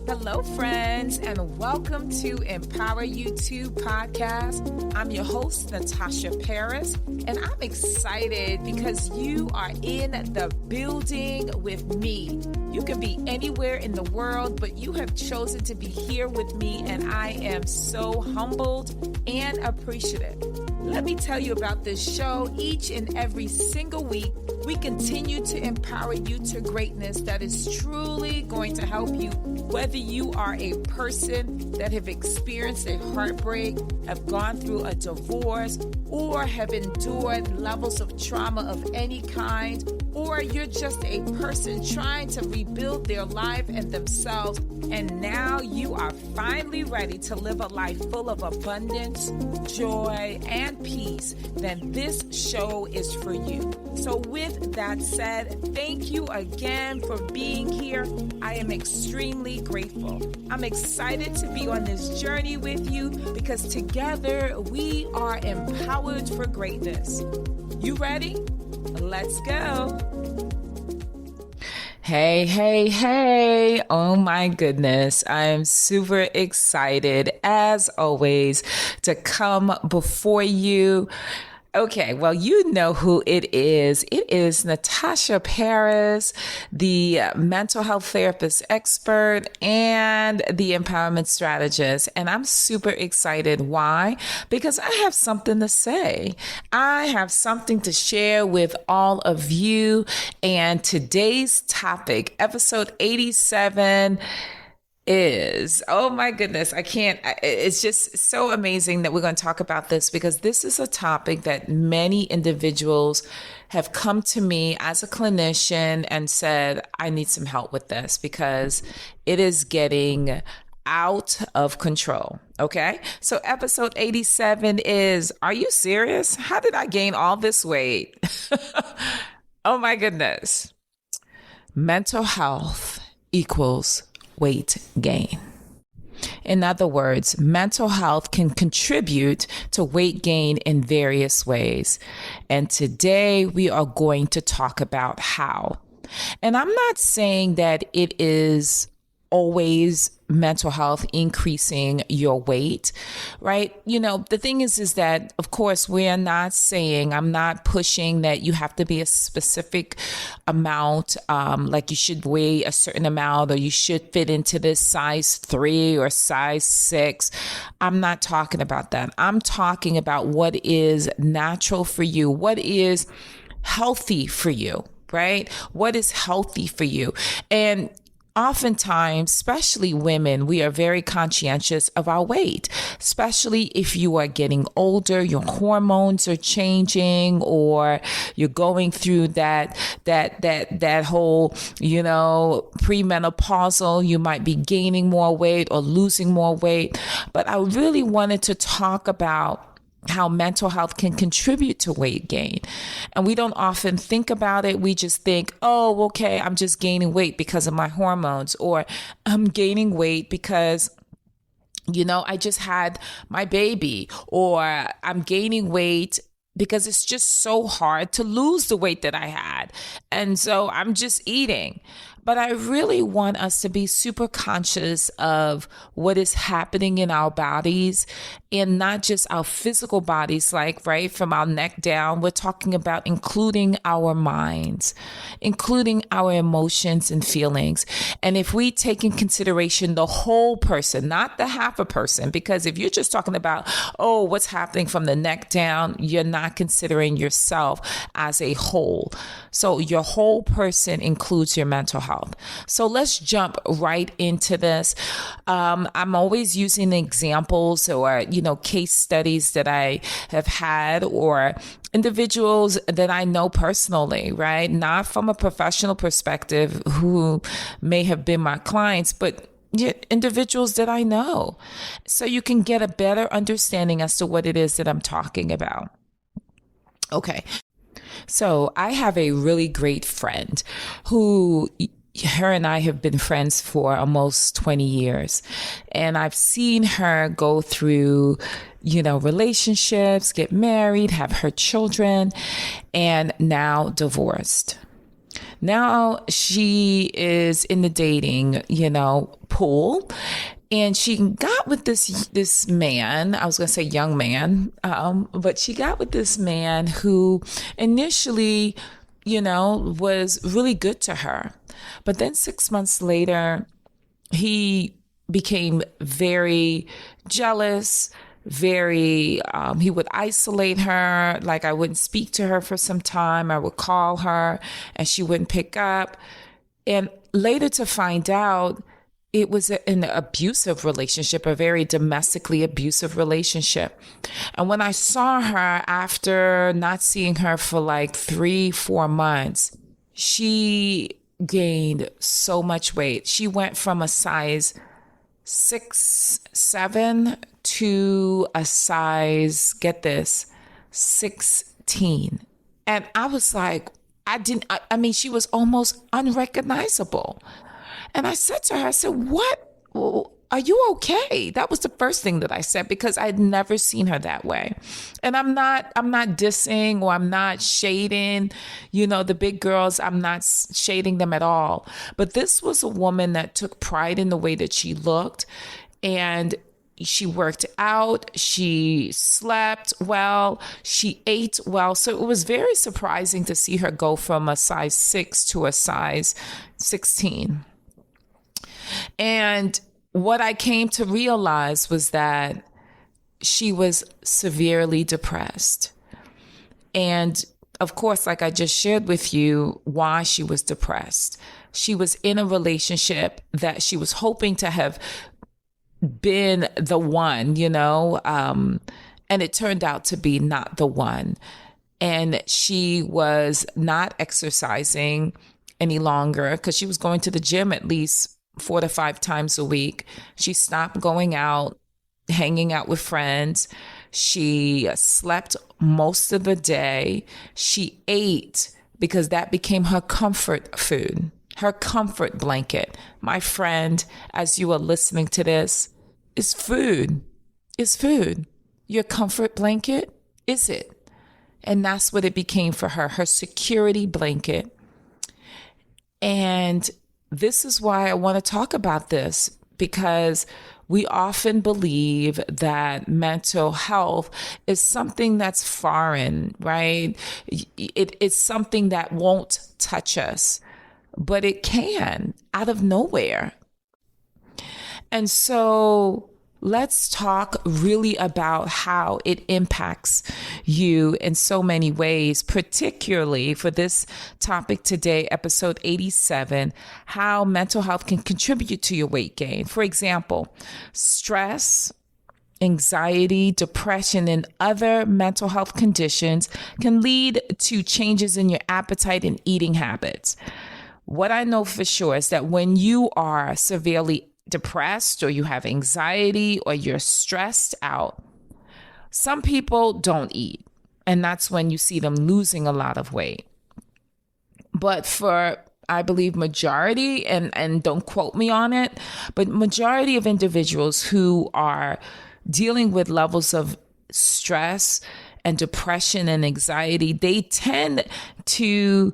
Hello, friends, and welcome to Empower You 2 podcast. I'm your host, Natasha Paris, and I'm excited because you are in the building with me. You can be anywhere in the world, but you have chosen to be here with me, and I am so humbled and appreciative. Let me tell you about this show. Each and every single week, we continue to empower you to greatness that is truly going to help you, whether you are a person that have experienced a heartbreak, have gone through a divorce, or have endured levels of trauma of any kind, or you're just a person trying to rebuild their life and themselves, and now you are finally ready to live a life full of abundance, joy, and peace, then this show is for you. So with that said, thank you again for being here. I am extremely grateful. I'm excited to be on this journey with you because together we are empowered for greatness. You ready? Let's go. Hey. Oh my goodness. I'm super excited as always to come before you. Okay, well, you know who it is. It is Natasha Paris, the mental health therapist expert and the empowerment strategist. And I'm super excited. Why? Because I have something to say. I have something to share with all of you. And today's topic, episode 87, is, oh my goodness, it's just so amazing that we're going to talk about this because this is a topic that many individuals have come to me as a clinician and said, I need some help with this because it is getting out of control. Okay. So episode 87 is, are you serious? How did I gain all this weight? Oh my goodness. Mental health equals weight gain. In other words, mental health can contribute to weight gain in various ways. And today we are going to talk about how. And I'm not saying that it is always mental health increasing your weight, right? You know, the thing is that, of course, I'm not pushing that you have to be a specific amount, like you should weigh a certain amount or you should fit into this size 3 or size 6. I'm not talking about that. I'm talking about what is natural for you, what is healthy for you, right? What is healthy for you? And oftentimes, especially women, we are very conscientious of our weight, especially if you are getting older, your hormones are changing, or you're going through that whole, premenopausal, you might be gaining more weight or losing more weight. But I really wanted to talk about how mental health can contribute to weight gain. And we don't often think about it. We just think, oh, okay, I'm just gaining weight because of my hormones, or I'm gaining weight because I just had my baby, or I'm gaining weight because it's just so hard to lose the weight that I had. And so I'm just eating. But I really want us to be super conscious of what is happening in our bodies, and not just our physical bodies, like, right, from our neck down. We're talking about including our minds, including our emotions and feelings. And if we take in consideration the whole person, not the half a person, because if you're just talking about, oh, what's happening from the neck down, you're not considering yourself as a whole. So your whole person includes your mental health. So let's jump right into this. I'm always using examples or, case studies that I have had, or individuals that I know personally, right? Not from a professional perspective who may have been my clients, but individuals that I know. So you can get a better understanding as to what it is that I'm talking about. Okay. So I have a really great friend who, her and I have been friends for almost 20 years. And I've seen her go through, relationships, get married, have her children, and now divorced. Now she is in the dating, pool. And she got with this man. I was going to say young man, but she got with this man who initially, was really good to her. But then 6 months later, he became very jealous, he would isolate her. Like, I wouldn't speak to her for some time. I would call her and she wouldn't pick up. And later to find out, it was an abusive relationship, a very domestically abusive relationship. And when I saw her after not seeing her for like 3-4 months, she gained so much weight. She went from a size 6'7" to a size, get this, 16. And I was like, I mean, she was almost unrecognizable. And I said to her, I said, what? Are you okay? That was the first thing that I said, because I'd never seen her that way. And I'm not dissing, or I'm not shading, the big girls. I'm not shading them at all. But this was a woman that took pride in the way that she looked, and she worked out, she slept well, she ate well. So it was very surprising to see her go from a size 6 to a size 16. And what I came to realize was that she was severely depressed. And of course, like I just shared with you, why she was depressed. She was in a relationship that she was hoping to have been the one, and it turned out to be not the one. And she was not exercising any longer, because she was going to the gym at least 4 to 5 times a week. She stopped going out, hanging out with friends. She slept most of the day. She ate because that became her comfort food, her comfort blanket. My friend, as you are listening to this, is food. Is food. Your comfort blanket? Is it? And that's what it became for her, her security blanket. And this is why I want to talk about this, because we often believe that mental health is something that's foreign, right? It's something that won't touch us, but it can out of nowhere. And so let's talk really about how it impacts you in so many ways, particularly for this topic today, episode 87, how mental health can contribute to your weight gain. For example, stress, anxiety, depression, and other mental health conditions can lead to changes in your appetite and eating habits. What I know for sure is that when you are severely depressed, or you have anxiety, or you're stressed out, some people don't eat. And that's when you see them losing a lot of weight. But for, I believe, majority, and don't quote me on it, but majority of individuals who are dealing with levels of stress and depression and anxiety, they tend to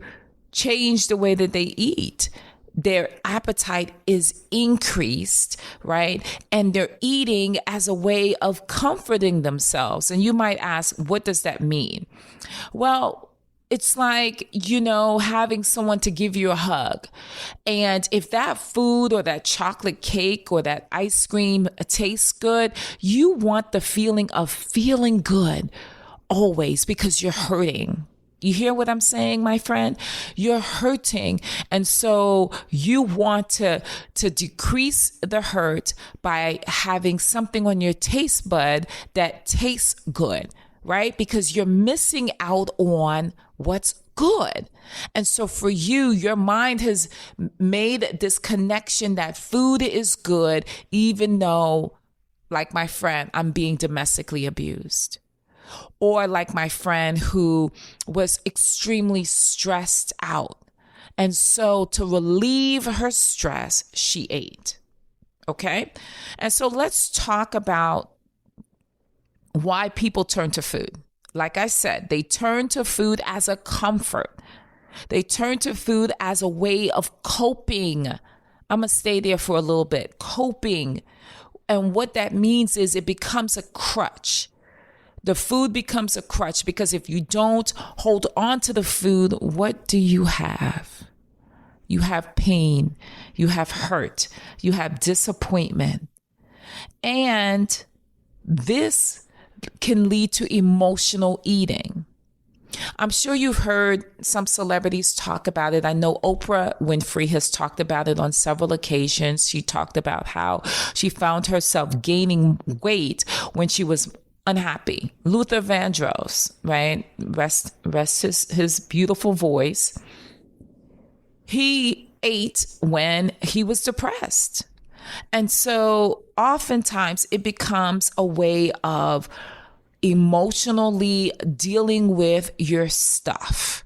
change the way that they eat. Their appetite is increased, right? And they're eating as a way of comforting themselves. And you might ask, what does that mean? Well, it's like, having someone to give you a hug. And if that food or that chocolate cake or that ice cream tastes good, you want the feeling of feeling good always, because you're hurting. You hear what I'm saying, my friend? You're hurting. And so you want to decrease the hurt by having something on your taste bud that tastes good, right? Because you're missing out on what's good. And so for you, your mind has made this connection that food is good, even though, like my friend, I'm being domestically abused. Or like my friend who was extremely stressed out. And so to relieve her stress, she ate. Okay? And so let's talk about why people turn to food. Like I said, they turn to food as a comfort. They turn to food as a way of coping. I'm going to stay there for a little bit. Coping. And what that means is it becomes a crutch. The food becomes a crutch because if you don't hold on to the food, what do you have? You have pain, you have hurt, you have disappointment. And this can lead to emotional eating. I'm sure you've heard some celebrities talk about it. I know Oprah Winfrey has talked about it on several occasions. She talked about how she found herself gaining weight when she was unhappy. Luther Vandross, right? Rest his beautiful voice. He ate when he was depressed. And so oftentimes it becomes a way of emotionally dealing with your stuff.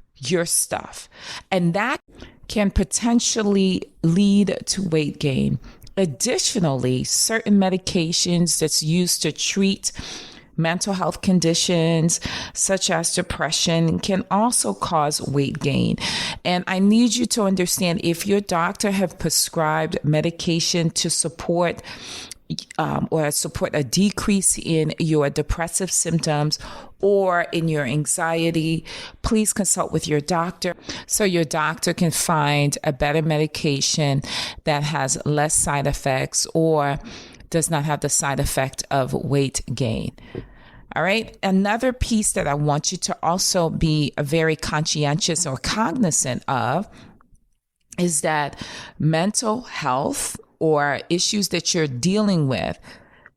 And that can potentially lead to weight gain. Additionally, certain medications that's used to treat mental health conditions such as depression can also cause weight gain. And I need you to understand, if your doctor have prescribed medication to support a decrease in your depressive symptoms or in your anxiety, please consult with your doctor so your doctor can find a better medication that has less side effects or does not have the side effect of weight gain. All right. Another piece that I want you to also be very conscientious or cognizant of is that mental health or issues that you're dealing with,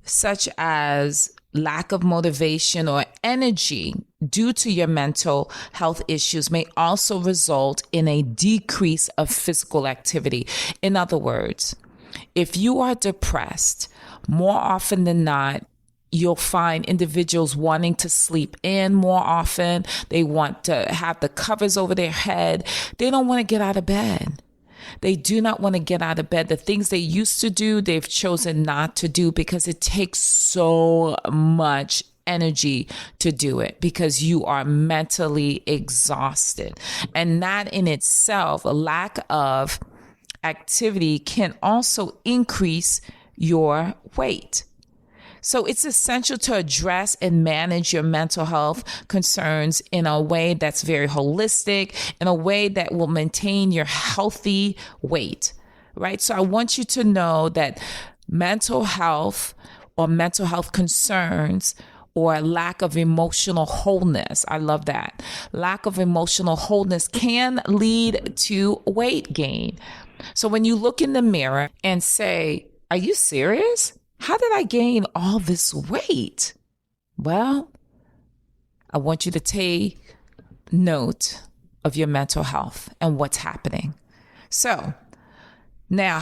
such as lack of motivation or energy due to your mental health issues, may also result in a decrease of physical activity. In other words, if you are depressed, more often than not, you'll find individuals wanting to sleep in more often. They want to have the covers over their head. They don't want to get out of bed. They do not want to get out of bed. The things they used to do, they've chosen not to do because it takes so much energy to do it because you are mentally exhausted. And that in itself, a lack of activity can also increase your weight. So it's essential to address and manage your mental health concerns in a way that's very holistic, in a way that will maintain your healthy weight, right? So I want you to know that mental health or mental health concerns or lack of emotional wholeness, I love that, lack of emotional wholeness can lead to weight gain. So when you look in the mirror and say, are you serious? How did I gain all this weight? Well, I want you to take note of your mental health and what's happening. So now,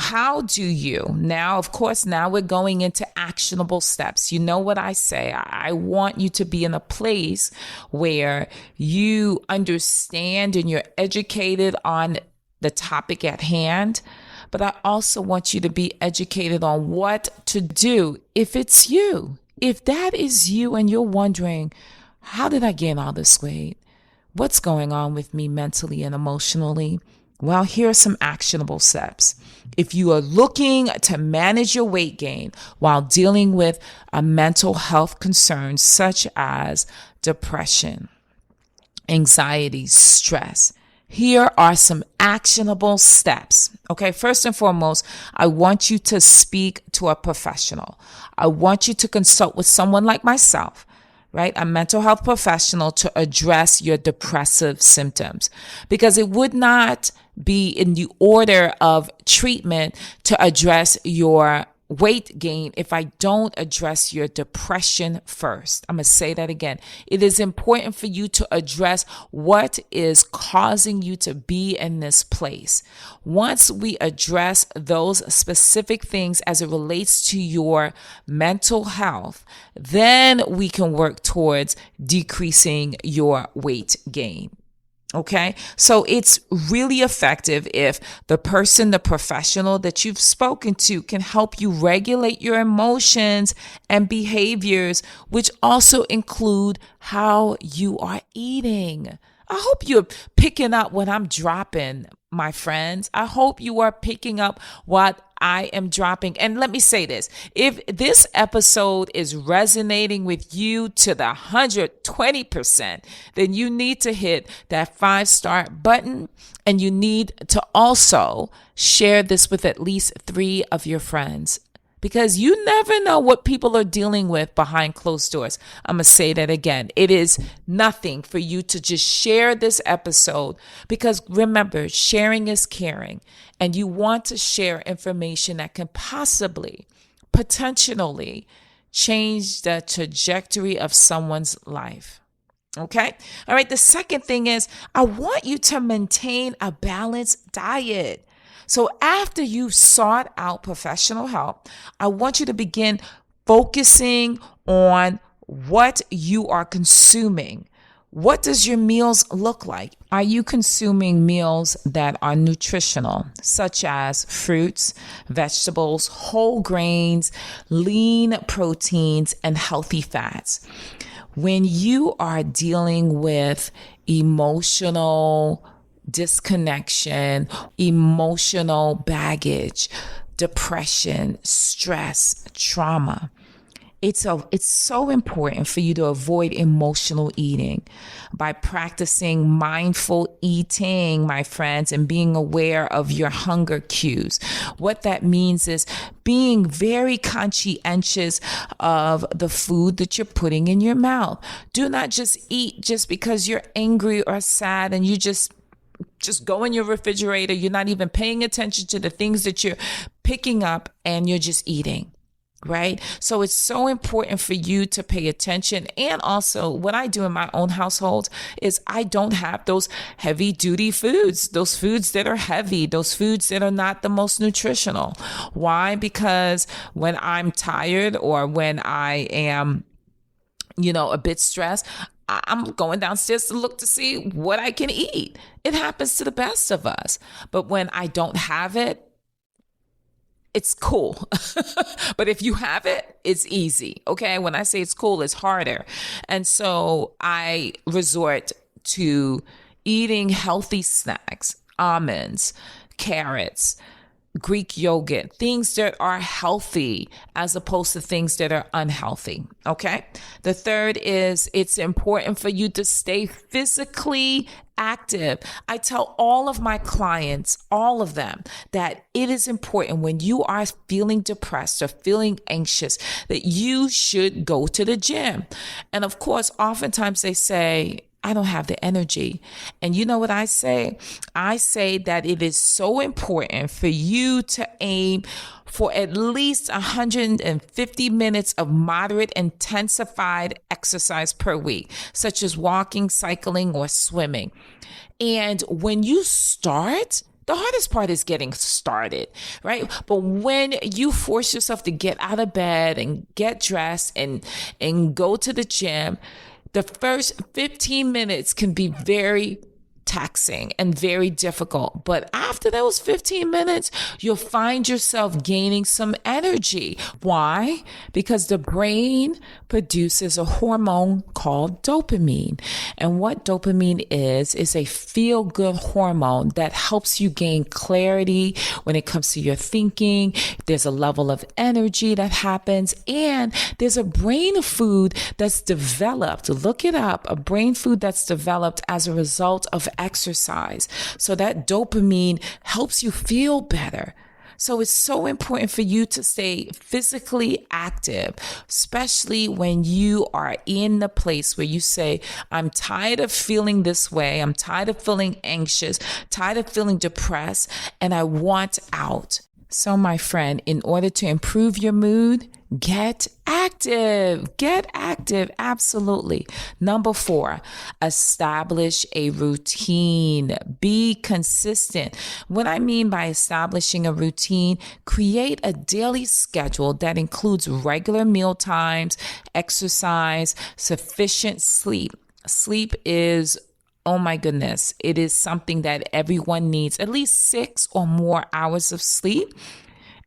of course, now we're going into actionable steps. You know what I say. I want you to be in a place where you understand and you're educated on the topic at hand. But I also want you to be educated on what to do if it's you. If that is you and you're wondering, how did I gain all this weight? What's going on with me mentally and emotionally? Well, here are some actionable steps. If you are looking to manage your weight gain while dealing with a mental health concerns such as depression, anxiety, stress, here are some actionable steps. Okay, first and foremost, I want you to speak to a professional. I want you to consult with someone like myself, right? A mental health professional to address your depressive symptoms, because it would not be in the order of treatment to address your weight gain if I don't address your depression first. I'm going to say that again. It is important for you to address what is causing you to be in this place. Once we address those specific things as it relates to your mental health, then we can work towards decreasing your weight gain. Okay, so it's really effective if the professional that you've spoken to can help you regulate your emotions and behaviors, which also include how you are eating. I hope you're picking up what I'm dropping, my friends. I hope you are picking up what I am dropping. And let me say this. If this episode is resonating with you to the 120%, then you need to hit that 5-star button, and you need to also share this with at least 3 of your friends, because you never know what people are dealing with behind closed doors. I'm going to say that again. It is nothing for you to just share this episode, because remember, sharing is caring, and you want to share information that can possibly, potentially change the trajectory of someone's life. Okay. All right. The second thing is, I want you to maintain a balanced diet. So after you've sought out professional help, I want you to begin focusing on what you are consuming. What does your meals look like? Are you consuming meals that are nutritional, such as fruits, vegetables, whole grains, lean proteins, and healthy fats? When you are dealing with emotional disconnection, emotional baggage, depression, stress, trauma, it's so important for you to avoid emotional eating by practicing mindful eating, my friends, and being aware of your hunger cues. What that means is being very conscientious of the food that you're putting in your mouth. Do not just eat just because you're angry or sad and you just go in your refrigerator. You're not even paying attention to the things that you're picking up, and you're just eating. Right? So it's so important for you to pay attention. And also, what I do in my own household is I don't have those heavy duty foods, those foods that are heavy, those foods that are not the most nutritional. Why? Because when I'm tired or when I am, a bit stressed, I'm going downstairs to look to see what I can eat. It happens to the best of us. But when I don't have it, it's cool. But if you have it, it's easy. Okay. When I say it's cool, it's harder. And so I resort to eating healthy snacks, almonds, carrots, Greek yogurt, things that are healthy as opposed to things that are unhealthy. Okay. The third is it's important for you to stay physically active. I tell all of my clients, all of them, that it is important when you are feeling depressed or feeling anxious that you should go to the gym. And of course, oftentimes they say, I don't have the energy. And you know what I say? I say that it is so important for you to aim for at least 150 minutes of moderate intensified exercise per week, such as walking, cycling, or swimming. And when you start, the hardest part is getting started, right? But when you force yourself to get out of bed and get dressed and go to the gym, the first 15 minutes can be very taxing and very difficult. But after those 15 minutes, you'll find yourself gaining some energy. Why? Because the brain produces a hormone called dopamine. And what dopamine is a feel-good hormone that helps you gain clarity when it comes to your thinking. There's a level of energy that happens, and there's a brain food that's developed. Look it up. A brain food that's developed as a result of exercise. So that dopamine helps you feel better. So it's so important for you to stay physically active, especially when you are in the place where you say, I'm tired of feeling this way. I'm tired of feeling anxious, tired of feeling depressed, and I want out. So my friend, in order to improve your mood, get active. Get active. Absolutely. Number 4, establish a routine. Be consistent. What I mean by establishing a routine, create a daily schedule that includes regular meal times, exercise, sufficient sleep. Sleep is, oh my goodness, it is something that everyone needs, at least 6 or more hours of sleep.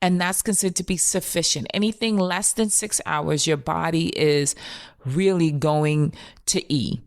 And that's considered to be sufficient. Anything less than 6 hours, your body is really going to E.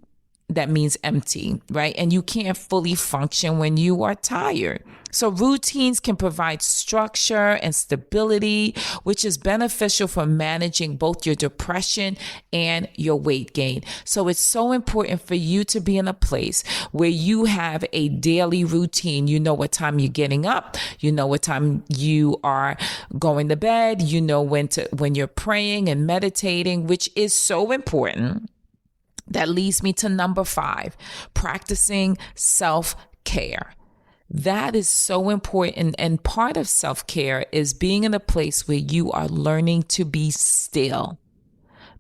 that means empty, right? And you can't fully function when you are tired. So routines can provide structure and stability, which is beneficial for managing both your depression and your weight gain. So it's so important for you to be in a place where you have a daily routine. You know what time you're getting up, you know what time you are going to bed, you know when you're praying and meditating, which is so important. That leads me to number 5, practicing self-care. That is so important. And part of self-care is being in a place where you are learning to be still.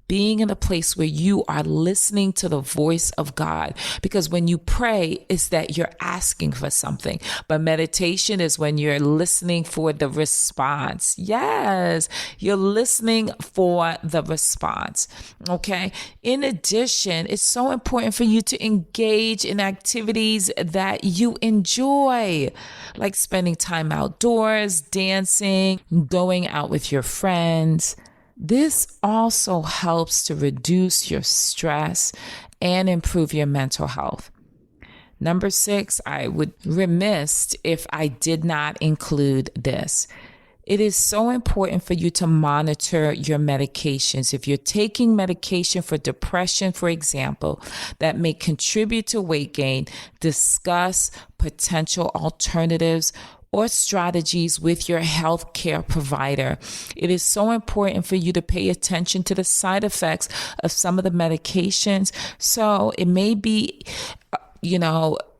Being in a place where you are listening to the voice of God. Because when you pray, it's that you're asking for something. But meditation is when you're listening for the response. Yes, you're listening for the response. Okay. In addition, it's so important for you to engage in activities that you enjoy, like spending time outdoors, dancing, going out with your friends. This also helps to reduce your stress and improve your mental health. Number 6, I would remiss if I did not include this. It is so important for you to monitor your medications. If you're taking medication for depression, for example, that may contribute to weight gain, discuss potential alternatives or strategies with your healthcare provider. It is so important for you to pay attention to the side effects of some of the medications. So it may be,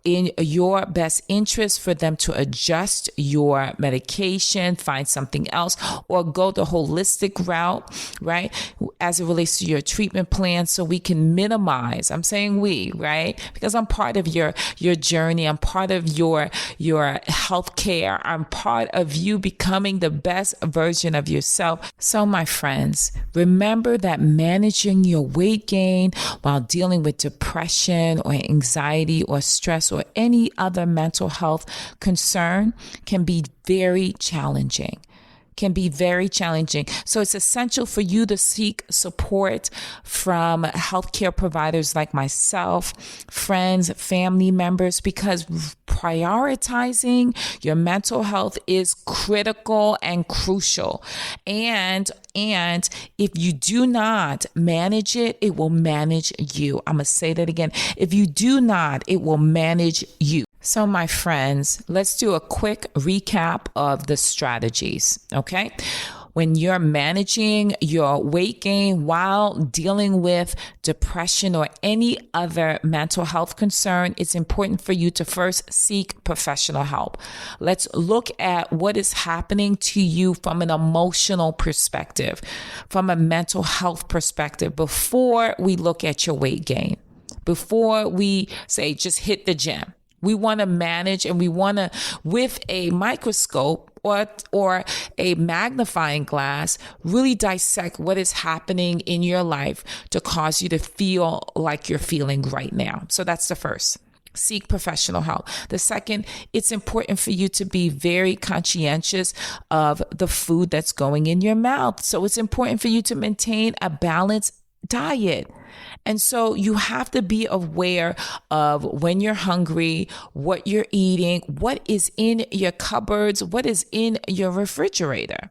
in your best interest for them to adjust your medication, find something else, or go the holistic route, right? As it relates to your treatment plan, so we can minimize, I'm saying we, right? Because I'm part of your journey. I'm part of your healthcare. I'm part of you becoming the best version of yourself. So my friends, remember that managing your weight gain while dealing with depression or anxiety or stress or any other mental health concern can be very challenging. So it's essential for you to seek support from healthcare providers like myself, friends, family members, because prioritizing your mental health is critical and crucial. And if you do not manage it, it will manage you. I'm going to say that again. If you do not, it will manage you. So my friends, let's do a quick recap of the strategies, okay? When you're managing your weight gain while dealing with depression or any other mental health concern, it's important for you to first seek professional help. Let's look at what is happening to you from an emotional perspective, from a mental health perspective, before we look at your weight gain, before we say just hit the gym. We want to manage, and we want to, with a microscope or a magnifying glass, really dissect what is happening in your life to cause you to feel like you're feeling right now. So that's the first. Seek professional help. The second, it's important for you to be very conscientious of the food that's going in your mouth. So it's important for you to maintain a balanced diet. And so you have to be aware of when you're hungry, what you're eating, what is in your cupboards, what is in your refrigerator.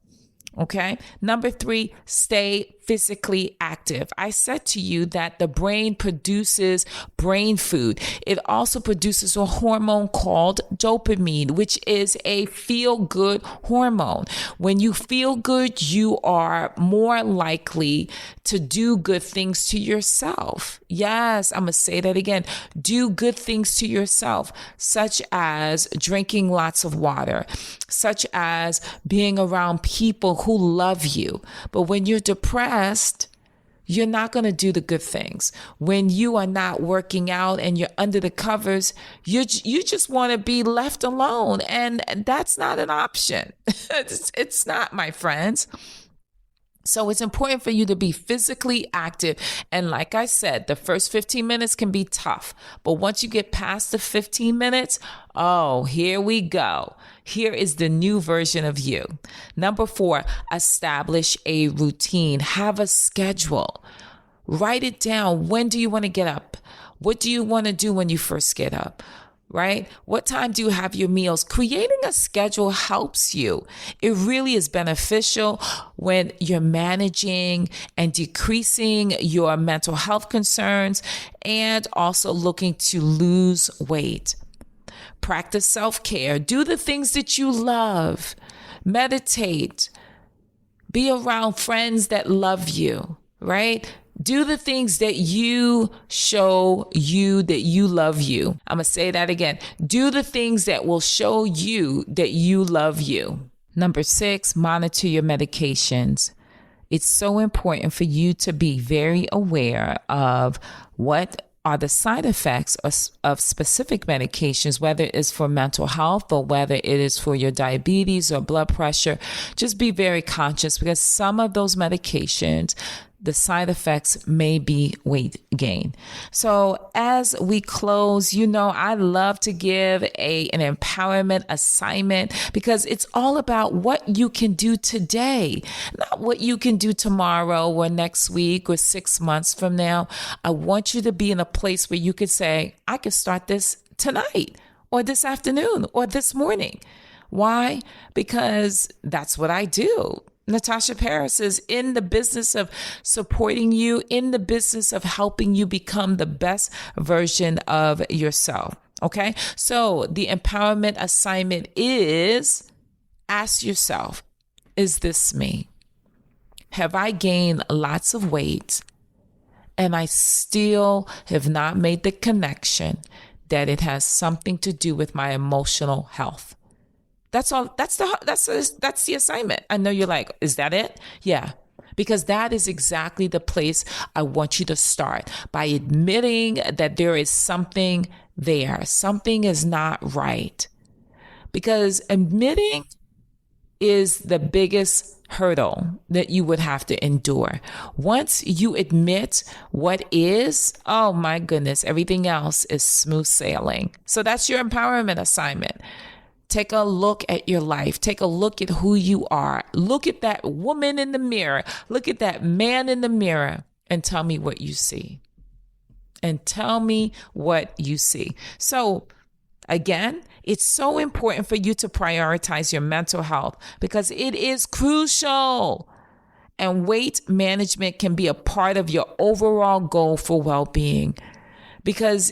Okay. Number 3, stay physically active. I said to you that the brain produces brain food. It also produces a hormone called dopamine, which is a feel-good hormone. When you feel good, you are more likely to do good things to yourself. Yes, I'm going to say that again. Do good things to yourself, such as drinking lots of water, such as being around people who love you. But when you're depressed, you're not going to do the good things. When you are not working out and you're under the covers, you just want to be left alone. And that's not an option. It's not, my friends. So it's important for you to be physically active. And like I said, the first 15 minutes can be tough. But once you get past the 15 minutes, oh, here we go. Here is the new version of you. Number 4, establish a routine. Have a schedule. Write it down. When do you want to get up? What do you want to do when you first get up? Right? What time do you have your meals? Creating a schedule helps you. It really is beneficial when you're managing and decreasing your mental health concerns and also looking to lose weight. Practice self-care. Do the things that you love. Meditate. Be around friends that love you, right? Do the things that you show you that you love you. I'm going to say that again. Do the things that will show you that you love you. Number 6, monitor your medications. It's so important for you to be very aware of what are the side effects of specific medications, whether it's for mental health or whether it is for your diabetes or blood pressure. Just be very conscious because some of those medications, the side effects may be weight gain. So as we close, I love to give an empowerment assignment because it's all about what you can do today, not what you can do tomorrow or next week or 6 months from now. I want you to be in a place where you could say, I could start this tonight or this afternoon or this morning. Why? Because that's what I do. Natasha Paris is in the business of supporting you, in the business of helping you become the best version of yourself. Okay. So the empowerment assignment is ask yourself, is this me? Have I gained lots of weight and I still have not made the connection that it has something to do with my emotional health? That's all. That's the assignment. I know you're like, is that it? Yeah. Because that is exactly the place I want you to start, by admitting that there is something there. Something is not right. Because admitting is the biggest hurdle that you would have to endure. Once you admit what is, oh my goodness, everything else is smooth sailing. So that's your empowerment assignment. Take a look at your life. Take a look at who you are. Look at that woman in the mirror. Look at that man in the mirror and tell me what you see. And tell me what you see. So again, it's so important for you to prioritize your mental health because it is crucial. And weight management can be a part of your overall goal for well-being. Because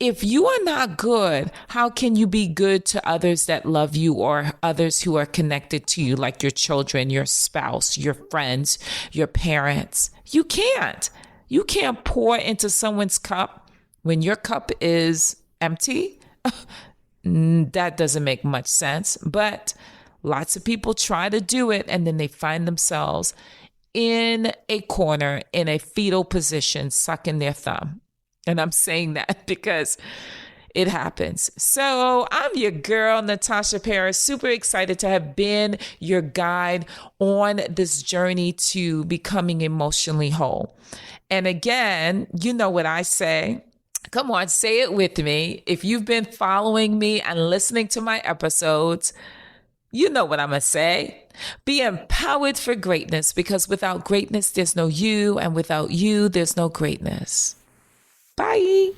if you are not good, how can you be good to others that love you or others who are connected to you, like your children, your spouse, your friends, your parents? You can't. You can't pour into someone's cup when your cup is empty. That doesn't make much sense. But lots of people try to do it and then they find themselves in a corner in a fetal position, sucking their thumb. And I'm saying that because it happens. So I'm your girl, Natasha Paris, super excited to have been your guide on this journey to becoming emotionally whole. And again, you know what I say. Come on, say it with me. If you've been following me and listening to my episodes, you know what I'm going to say. Be empowered for greatness, because without greatness, there's no you. And without you, there's no greatness. Bye.